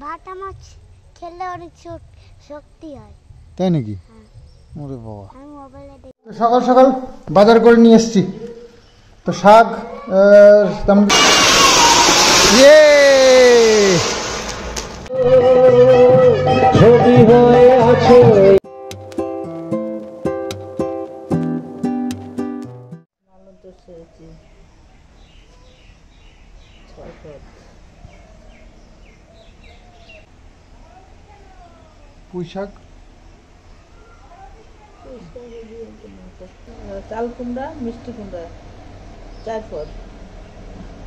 ভাটা মাছ খেলে অনেক শক্তি হয়। তাই নাকি? ওরে বাবা, আমি মোবাইলে দেখি। সকাল সকাল বাজার করে নিয়ে এসেছি। তো শাক তেমন ছবি হয়ে আছে। পুঁই শাক, চাল কুমড়া, মিষ্টি কুমড়া 4 পদ,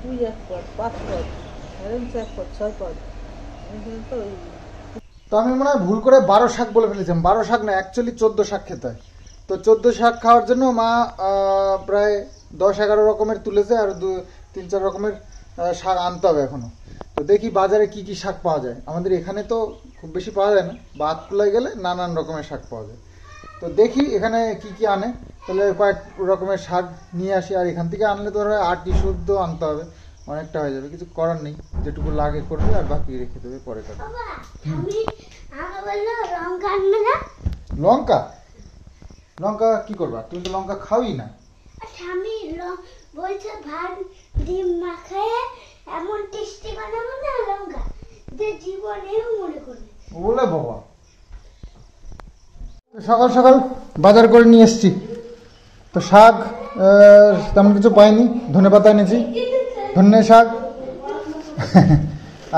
পুঁই 1 পদ, 5 পদ, হেরেন্স 1 পদ, 6 পদ। তো আমি মনে হয় ভুল করে 12 শাক বলে ফেলেছিলাম। 12 শাক না, অ্যাকচুয়ালি 14 শাক খেতে হয়। তো 14 শাক খাওয়ার জন্য মা প্রায় 10-11 রকমের তুলেছে, আর 3-4 রকমের শাক আনতে হবে এখনো। তো দেখি বাজারে কি কি শাক পাওয়া যায়। আমাদের এখানে তো খুব বেশি পাওয়া যায় না, বাতকুলায় গেলে নানান রকমের শাক পাওয়া যায়। তো দেখি এখানে কি কি আনে, তাহলে কয়েক রকমের শাক নিয়ে আসি। আর এখান থেকে আনলে তো 8টি শুদ্ধ আনতে হবে, অনেকটা হয়ে যাবে। কিছু করার নেই, যেটুকু লাগে করবে আর বাকি রেখে দেবে পরে কাটবে। লঙ্কা? লঙ্কা কি করবা? তুমি তো লঙ্কা খাওই না। আমি বলছে ভাত ডিম মাখায় এমন টেস্টি বানাবো না লঙ্কা, যে জীবনেও মনে করবে। ওলে বাবা, সকাল সকাল বাজার করে নিয়ে এসেছি। তো শাক তেমন কিছু পাইনি, ধনেপাতা এনেছি, ধনে শাক।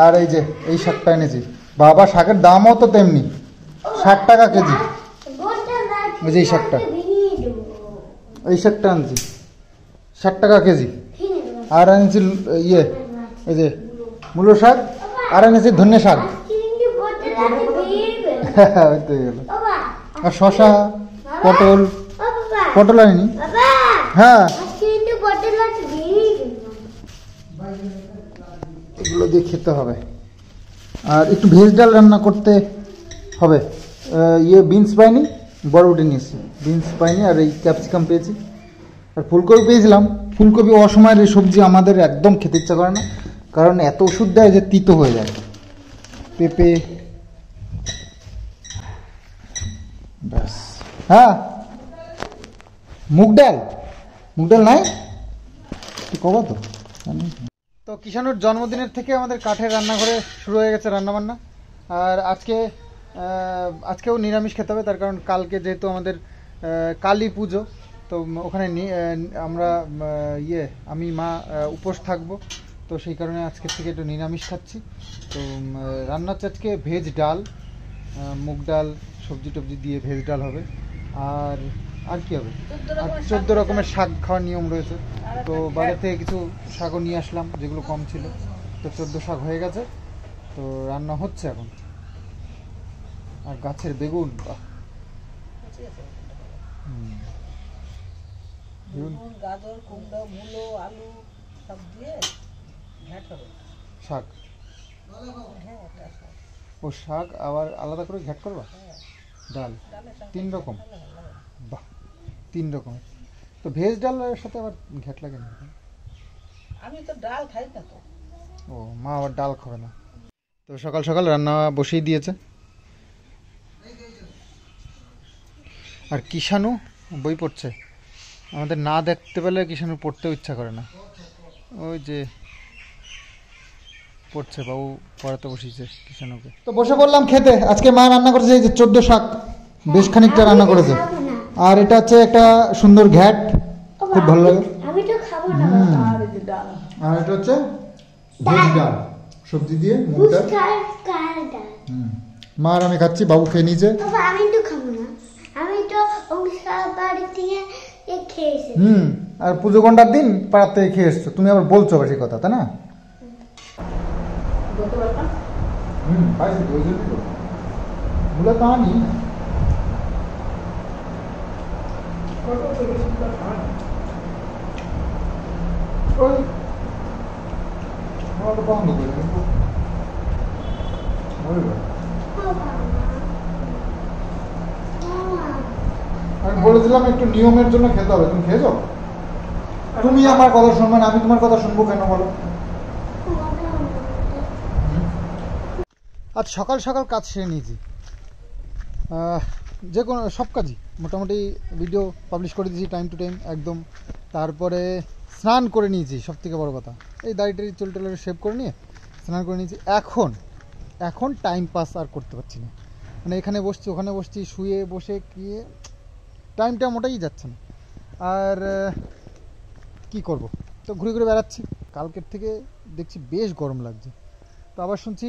আর এই যে এই শাকটা এনেছি। বাবা, শাকের দামও তো তেমনি, 60 টাকা কেজি। এই যে এই শাকটা, এই শাকটা আনছি 60 টাকা কেজি। আর এনেছি এই যে মূলো শাক, আর এনেছি ধনে শাক। আর শশা, পটল আনিনি। হ্যাঁ, এগুলো দিয়ে খেতে হবে। আর একটু ভেজ ডাল রান্না করতে হবে। বিনস পাইনি, বড়বটি নিয়েছি। বিনস পাইনি, আর এই ক্যাপসিকাম পেয়েছি, আর ফুলকপি পেয়েছিলাম। ফুলকপি অসময়ের এই সবজি আমাদের একদম খেতে ইচ্ছা করে না, কারণ এত ওষুধ দেয় যে তিতো হয়ে যায়। পেঁপে, ব্যাস। হ্যাঁ, মুগ ডাল নাই কবা তো। তো কিষানুর জন্মদিনের থেকে আমাদের কাঠের রান্নাঘরে শুরু হয়ে গেছে রান্নাবান্না। আর আজকেও নিরামিষ খেতে হবে, তার কারণ কালকে যেহেতু আমাদের কালী পুজো, তো ওখানে আমরা আমি মা উপোস থাকবো। তো সেই কারণে আজকের থেকে একটু নিরামিষ খাচ্ছি। তো রান্না হচ্ছে আজকে ভেজ ডাল, মুগ ডাল, সবজি টবজি দিয়ে ভেজ ডাল হবে। আর কি হবে? আর 14 রকমের শাক খাওয়ার নিয়ম রয়েছে। তো বাজার থেকে কিছু শাকও নিয়ে আসলাম, যেগুলো কম ছিল। তো 14 শাক হয়ে গেছে, তো রান্না হচ্ছে এখন। আর গাছের বেগুন, গাজর, কুমড়া, মূলো, আলু সব দিয়ে ঘ্যাট হবে শাক। ও শাক আবার আলাদা করে ঘ্যাট করবা? ডাল 3 রকম? বাহ, 3 রকমের। তো ভেজ ডালের সাথে আবার ঘ্যাট লাগে না? আমি তো ডাল খাই না তো। ও, মা আবার ডাল খাবে না। তো সকাল সকাল রান্না বসিয়ে দিয়েছে। আর কিষানু বই পড়ছে। আমাদের না দেখতে পেলে কিষানু পড়তেও ইচ্ছা করে না। ওই যে পড়ছে, বাবু পড়াতে বসিয়েছে কিষানুকে। তো বসে পড়লাম খেতে। আজকে মা রান্না করেছে এই যে 14 শাক, বেশ খানিকটা রান্না করেছে। আর এটা হচ্ছে একটা সুন্দর ঘ্যাট, খুব ভালো লাগে। আর এটা হচ্ছে ভেজ ডাল, সবজি দিয়ে মুগ ডাল। মা আর আমি খাচ্ছি, বাবু খেয়ে নিয়েছে। আমি তো খাবো না, আমি তো বাড়ি থেকে খেয়ে এসেছি। আর পুজো ঘন্টার দিন পাড়ার থেকে খেয়ে এসছো, তুমি আবার বলছো বেশি কথা, তাই না? পাইছি তো, ওই জন্যই তো বলে তো আনি। আমি বলেছিলাম একটু নিয়মের জন্য খেতে হবে, তুমি খেয়েছো? তুমি আমার কথা শুনবে না, আমি তোমার কথা শুনবো কেন বলো? আজ সকাল সকাল কাজ সেরে নিয়েছি, যে কোনো সব কাজই মোটামুটি ভিডিও পাবলিশ করে দিয়েছি টাইম টু টাইম একদম। তারপরে স্নান করে নিয়েছি, সব থেকে বড়ো কথা, এই দাড়িটারি চুল টুল শেভ করে নিয়ে স্নান করে নিয়েছি। এখন টাইম পাস আর করতে পারছি না, মানে এখানে বসছি ওখানে বসছি, শুয়ে বসে গিয়ে টাইমটা মোটাই যাচ্ছে না। আর কি করব, তো ঘুরে ঘুরে বেড়াচ্ছি। কালকের থেকে দেখছি বেশ গরম লাগছে, তো আবার শুনছি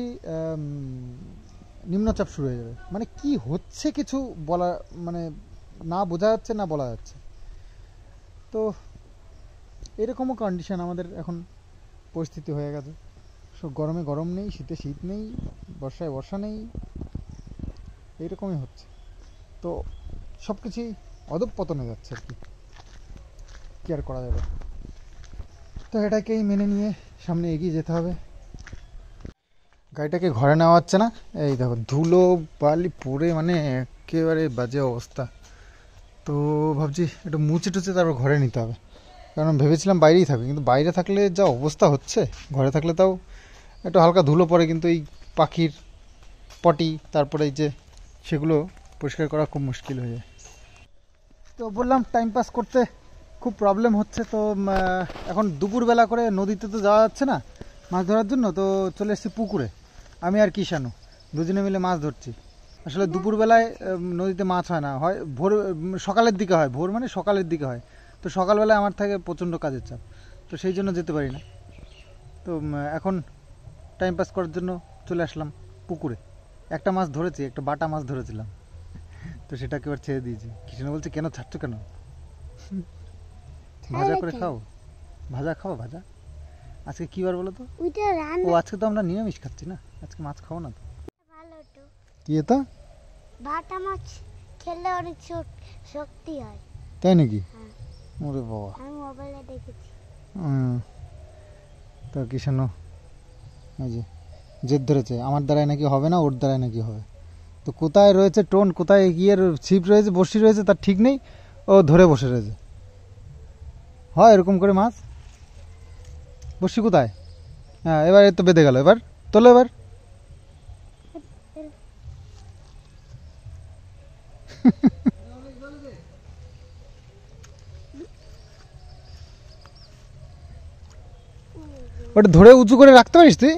নিম্নচাপ শুরু হয়ে যাবে। মানে কি হচ্ছে কিছু বলা, মানে না বোঝা যাচ্ছে না বলা যাচ্ছে। তো এরকমও কন্ডিশন আমাদের এখন পরিস্থিতি হয়ে গেছে। সব গরমে গরম নেই, শীতে শীত নেই, বর্ষায় বর্ষা নেই, এইরকমই হচ্ছে। তো সব কিছুই অধঃপতনে যাচ্ছে আর কি আর করা যাবে। তো এটাকেই মেনে নিয়ে সামনে এগিয়ে যেতে হবে। গাড়িটাকে ঘরে নেওয়া হচ্ছে না, এই দেখো ধুলো বালি পড়ে মানে একেবারে বাজে অবস্থা। তো ভাবছি একটু মুছে টুচে তারপর ঘরে নিতে হবে, কারণ ভেবেছিলাম বাইরেই থাকবে, কিন্তু বাইরে থাকলে যা অবস্থা হচ্ছে, ঘরে থাকলে তাও একটু হালকা ধুলো পড়ে, কিন্তু এই পাখির পটি তারপরে এই যে সেগুলো পরিষ্কার করা খুব মুশকিল হয়ে যায়। তো বললাম টাইম পাস করতে খুব প্রবলেম হচ্ছে। তো এখন দুপুরবেলা করে নদীতে তো যাওয়া যাচ্ছে না মাছ ধরার জন্য, তো চলে এসেছি পুকুরে। আমি আর কিষাণু দুজনে মিলে মাছ ধরছি। আসলে দুপুরবেলায় নদীতে মাছ হয় না, হয় ভোর সকালের দিকে হয়, ভোর মানে সকালের দিকে হয়। তো সকালবেলায় আমার থাকে প্রচণ্ড কাজের চাপ, তো সেই জন্য যেতে পারি না। তো এখন টাইম পাস করার জন্য চলে আসলাম পুকুরে। একটা মাছ ধরেছি, একটা বাটা মাছ ধরেছিলাম, তো সেটাকে এবার ছেড়ে দিয়েছি। কিষাণু বলছে কেন ছাড়ছো কেন, ভাজা করে খাও, ভাজা খাও ভাজা। আজকে কি বার বলো তো? ও আজকে তো আমরা নিরামিষ খাচ্ছি না, আজকে মাছ খাও না তো। ভালো তো কি এটা? বাটা মাছ খেলে অনেক শক্তি হয়। তাই নাকি? হ্যাঁ, ওরে বাবা। আমি মোবাইলে দেখেছি। তো কিষাণু এই যে জেদ ধরেছে, আমার দ্বারাই নাকি হবে না, ওর দ্বারাই নাকি হবে। তো কোথায় রয়েছে টোন, কোথায় গিয়ে ছিপ রয়েছে, বড়শি রয়েছে, তার ঠিক নেই। ও ধরে বসে রয়েছে। হয় এরকম করে মাছ। বড়শি কোথায়? হ্যাঁ এবার এই তো বেঁধে গেল, এবার তোলো এবার। ওটা ধরে উঁচু করে রাখতে পারিস তুই,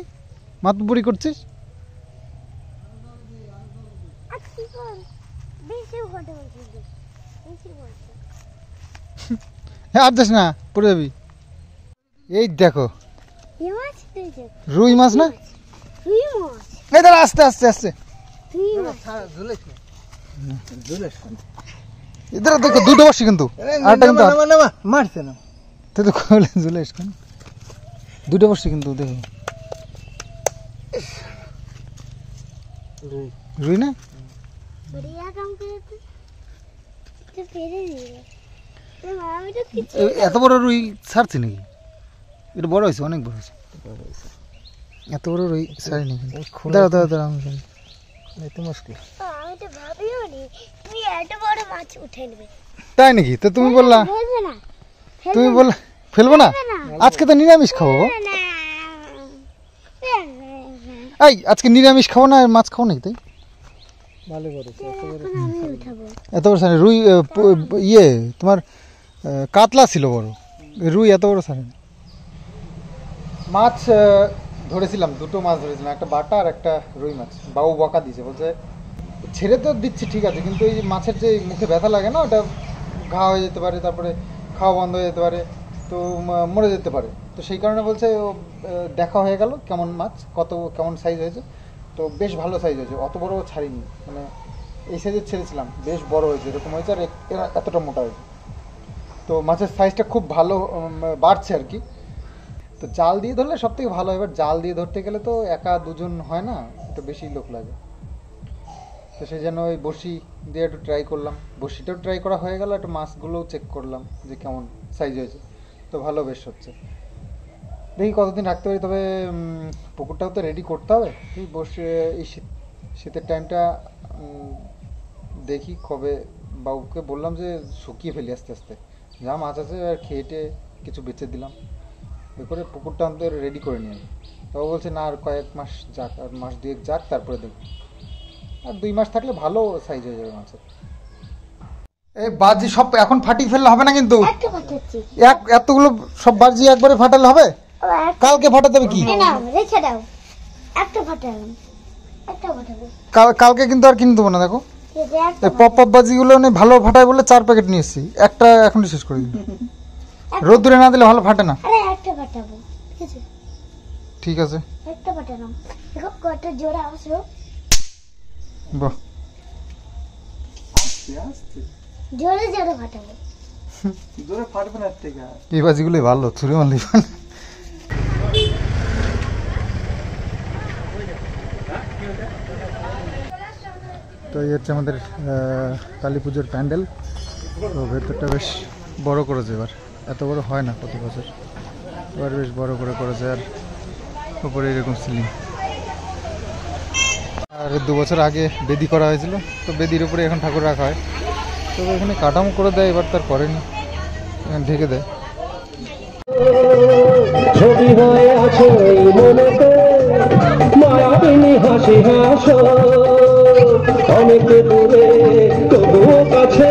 মাতবুরি করছিস। হ্যাঁ আর যাস না, পড়ে যাবি। এই দেখো রুই মাছ না, এই দাঁড়া আস্তে আস্তে আস্তে, এদের দেখো দুটো বসছি কিন্তু আরেকটা কিন্তু মারছে না, তুই তো কইলে ঝুলে কেন, দুটো বসছি কিন্তু দেখো। রুই না, এত বড় রুই ছাড়ছি নাকি? এটা বড় হয়েছে, অনেক বড় হয়েছে, এত বড় রুই ছাড়ি নাকি? দাঁড়া দাঁড়া দাঁড়া, আমি এত মুশকিল। আমি তো ভাবিও নি তুমি এত বড় মাছ উঠে নেবে। তাই নাকি? তো তুমি বললা, ফেলবে না, তুমি বললা ফেলবো না, আজকে তো নিরামিষ খাবো। এই আজকে নিরামিষ খাবো না, মাছ খাবো নাকি? তাই ভালো করেছে, আমি উঠাবো। এত বড় সারে রুই, ইয়ে তোমার কাতলা ছিল বড়, রুই এত বড় সারে মাছ ধরেছিলাম। দুটো মাছ ধরেছিলাম, একটা বাটা আর একটা রুই মাছ। বাবু বকা দিয়েছে, বলছে ছেড়ে তো দিচ্ছি ঠিক আছে, কিন্তু এই মাছের যে মুখে ব্যথা লাগে না, ওটা ঘা হয়ে যেতে পারে, তারপরে খাওয়া বন্ধ হয়ে যেতে পারে, তো মরে যেতে পারে। তো সেই কারণে বলছে ও দেখা হয়ে গেল কেমন মাছ, কেমন সাইজ হয়েছে। তো বেশ ভালো সাইজ হয়েছে, অত বড় ছাড়িনি, মানে এই সাইজের ছেড়েছিলাম, বেশ বড় হয়েছে, এরকম হয়েছে, আর এতটা মোটা হয়েছে। তো মাছের সাইজটা খুব ভালো বাড়ছে আর কি। তো জাল দিয়ে ধরলে সব থেকে ভালো হয়। এবার জাল দিয়ে ধরতে গেলে তো একা দুজন হয় না, একটু বেশি লোক লাগে। তো সেই জন্য ওই বড়শি দিয়ে একটু ট্রাই করলাম, বড়শিটাও ট্রাই করা হয়ে গেল, একটু মাছগুলোও চেক করলাম যে কেমন সাইজ হয়েছে। তো ভালো বেশ হচ্ছে, দেখি কতদিন রাখতে পারি। তবে পুকুরটাও তো রেডি করতে হবে। এই বসে এই শীতের টাইমটা দেখি কবে, বাবুকে বললাম যে শুকিয়ে ফেলি আস্তে আস্তে, যা মাছ আছে আর খেয়েটে কিছু বেচে দিলাম, এ করে পুকুরটা অন্তত রেডি করে নিয়ে ও বলছে না আর কয়েক মাস যাক, আর মাস 2 যাক তারপরে দেবো। আর 2 মাস থাকলে ভালো সাইজ হয়ে যাবে মাছের। এই বাজি সব এখন ফাটিয়ে ফেললে হবে না কিন্তু, একটা ফাটাচ্ছি। এতগুলো সব বাজি একবারে ফাটালে হবে? কালকে ফাটাতে হবে কি? নাও রেখে দাও। একটা ফাটালাম, একটা ফাটাবো। কালকে কিন্তু আর কিনে দেবো না। দেখো এই যে একটা এই পপ পপ বাজিগুলো ভালো ফাটায় বলে 4 প্যাকেট নিয়ে এসেছি, একটা এখনই শেষ করে দিই। রোদ্দুরে না দিলে ভালো ফাটে না। আরে একটা ফাটাবো, ঠিক আছে? ঠিক আছে, একটা ফাটালাম। দেখো কত জোরে আসলো। বাহ, জোরে জোরে ফাটাবো। জোরে ফাটবে না থেকে। এই বাজিগুলোই ভালো, ছুরি মারলেই ভালো। তো এই হচ্ছে আমাদের কালী পুজোর প্যান্ডেল। তো ভেতরটা বেশ বড় করেছে এবার, এত বড় হয় না প্রতি বছর, এবার বেশ বড় করে করেছে। আর উপরে এরকম সিলিং। আর 2 বছর আগে বেদি করা হয়েছিল, তো বেদির উপরে এখন ঠাকুর রাখা হয়। তো এখানে কাঠামো করে দেয়, এবার তার করেনি, ঢেকে দেয়। ছবি হয়ে আছে এই মনেতে মায়াবিনী হাসি হাসো, অনেক দূরে তবুও কাছে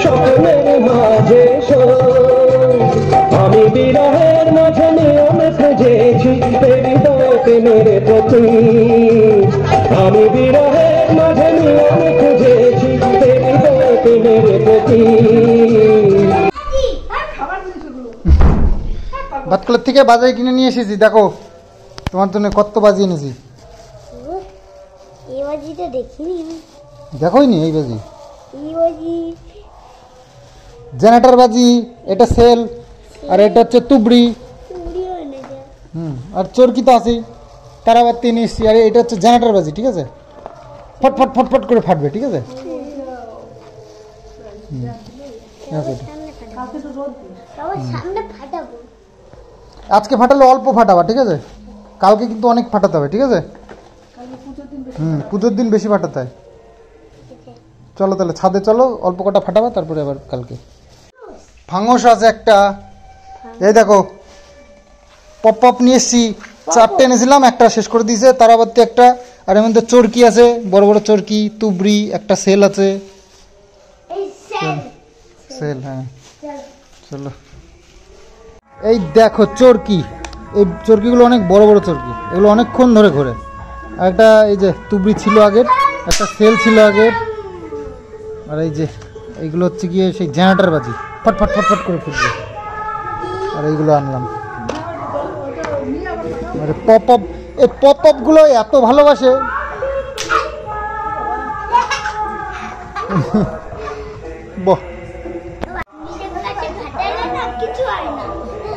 সকলের মাঝে এসো। আমি বিরহের মাঝে নিয়মে খুঁজেছি হৃদয় প্রেমের প্রতি, আমি বিরহের মাঝে নিয়মে খুঁজেছি হৃদয় প্রেমের প্রতি। বাতকুলের থেকে বাজারে কিনে নিয়ে এসেছি, দেখো তোমার জন্য কত বাজি এনেছি। এই বাজিটা দেখিনি আমি। দেখোই নি এই বাজি, এই বাজি জেনারেটর বাজি, এটা সেল, আর এটা হচ্ছে তুবড়ি। চুরিও এনেছে। আর চরকি তো আছেই, তারাবাতি নিয়ে এসেছি। আর এটা হচ্ছে জেনারেটর বাজি, ঠিক আছে? ফট ফট ফট ফট করে ফাটবে, ঠিক আছে? সামনে ফাটাবো। সবার সামনে ফাটাবো। আজকে ফাটালে অল্প ফাটাবা, ঠিক আছে? কালকে কিন্তু অনেক ফাটাতে হবে, ঠিক আছে? পুজোর দিন বেশি ফাটাতে হয়। চলো তাহলে ছাদে চলো, অল্প কটা ফাটাবা, তারপরে আবার কালকে। ফাঙ্গস আছে একটা, এই দেখো পপ পপ নিয়ে এসছি, 4টে এনেছিলাম, একটা শেষ করে দিয়েছে তারাবাতি একটা। আর এর মধ্যে চরকি আছে, বড় বড় চরকি, তুবড়ি, একটা সেল আছে। এই সেল সেল, হ্যাঁ চল। চলো। এই দেখো চরকি, এই চরকিগুলো অনেক বড় বড় চরকি, এগুলো অনেকক্ষণ ধরে ঘোরে। আর একটা এই যে তুবড়ি ছিল আগের, একটা সেল ছিল আগের। আর এই যে এইগুলো হচ্ছে গিয়ে সেই জেনারেটর বাজি, ফট ফট ফট ফট করে ফুটবে। আর এইগুলো আনলাম। আরে পপ আপ, এই পপ আপগুলো এত ভালোবাসে। বাহ, সেগুলো আছে ফাটাইলে না কিছু হয় না।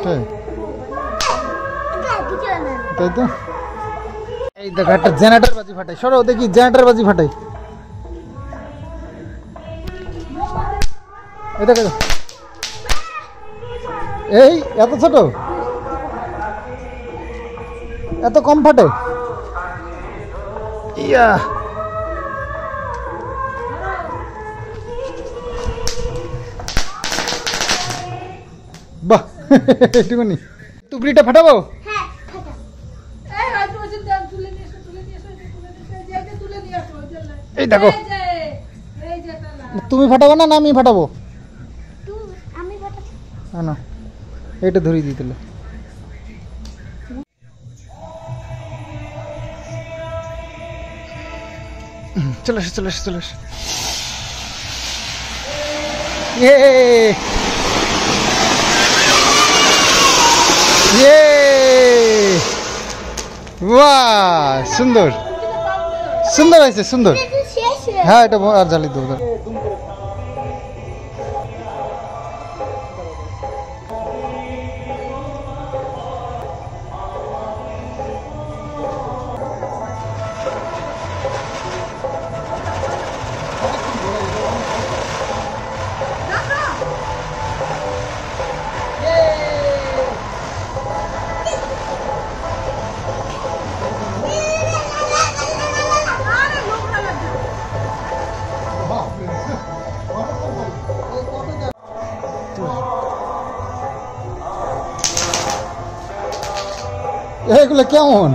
তাই কিছু হয় না। তাই তো। এই দেখো একটা জেনারেটর বাজি ফাটাই, সরো দেখি জেনারেটর বাজি ফাটাই। এই দেখো, এই এত ছোট, এত কম ফাটে। ইয়া, বাহ, একটুখানি তুবড়িটা ফাটাবো। হ্যাঁ ফাটাও। এই রাজু বলছে দেন তুলে নিয়ে এসো, তুলে নিয়ে এসো, তুলে নিয়ে আসো, এই দেখো, এই যে তালা। তুমি ফাটাবো না, না আমি ফাটাবো? আমি ফাটাবো। না, এইটা ধরিয়ে দিই তাহলে। চলে এসে চলে এসে চলে এসে। বাহ, সুন্দর সুন্দর হয়েছে, সুন্দর। এটা শেষ হয়ে হ্যাঁ, এটা আর জ্বালিয়ে দেবো। এগুলো কেমন?